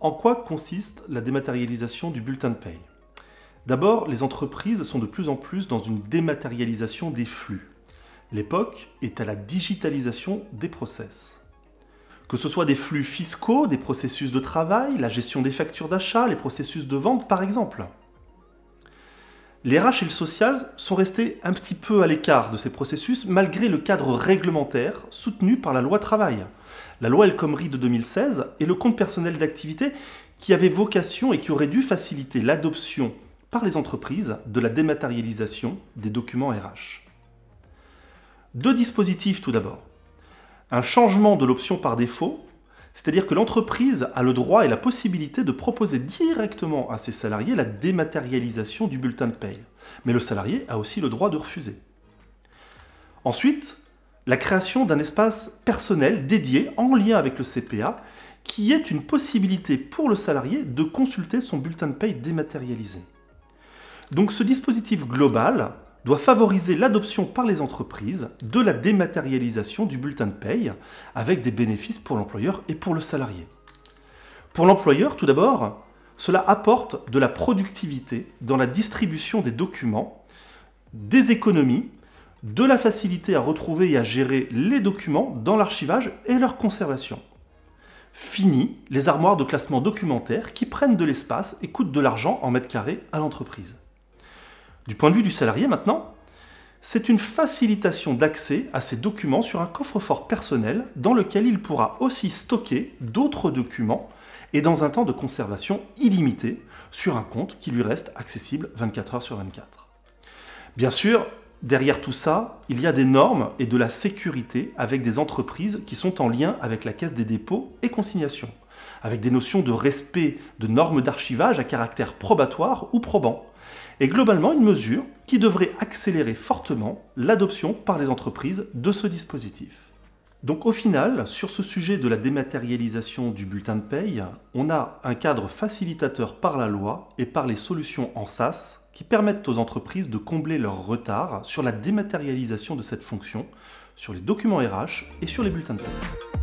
En quoi consiste la dématérialisation du bulletin de paye? D'abord, les entreprises sont de plus en plus dans une dématérialisation des flux. L'époque est à la digitalisation des process. Que ce soit des flux fiscaux, des processus de travail, la gestion des factures d'achat, les processus de vente par exemple. Les RH et le social sont restés un petit peu à l'écart de ces processus malgré le cadre réglementaire soutenu par la loi travail, la loi El Khomri de 2016 et le compte personnel d'activité qui avait vocation et qui aurait dû faciliter l'adoption par les entreprises de la dématérialisation des documents RH. Deux dispositifs tout d'abord. Un changement de l'option par défaut, c'est-à-dire que l'entreprise a le droit et la possibilité de proposer directement à ses salariés la dématérialisation du bulletin de paye. Mais le salarié a aussi le droit de refuser. Ensuite, la création d'un espace personnel dédié en lien avec le CPA qui est une possibilité pour le salarié de consulter son bulletin de paye dématérialisé. Donc ce dispositif global doit favoriser l'adoption par les entreprises de la dématérialisation du bulletin de paye avec des bénéfices pour l'employeur et pour le salarié. Pour l'employeur, tout d'abord, cela apporte de la productivité dans la distribution des documents, des économies, de la facilité à retrouver et à gérer les documents dans l'archivage et leur conservation. Fini les armoires de classement documentaire qui prennent de l'espace et coûtent de l'argent en mètres carrés à l'entreprise. Du point de vue du salarié maintenant, c'est une facilitation d'accès à ces documents sur un coffre-fort personnel dans lequel il pourra aussi stocker d'autres documents et dans un temps de conservation illimité sur un compte qui lui reste accessible 24 heures sur 24. Bien sûr, derrière tout ça, il y a des normes et de la sécurité avec des entreprises qui sont en lien avec la Caisse des dépôts et consignations, avec des notions de respect de normes d'archivage à caractère probatoire ou probant, et globalement une mesure qui devrait accélérer fortement l'adoption par les entreprises de ce dispositif. Donc au final, sur ce sujet de la dématérialisation du bulletin de paye, on a un cadre facilitateur par la loi et par les solutions en SaaS qui permettent aux entreprises de combler leur retard sur la dématérialisation de cette fonction, sur les documents RH et sur les bulletins de paye.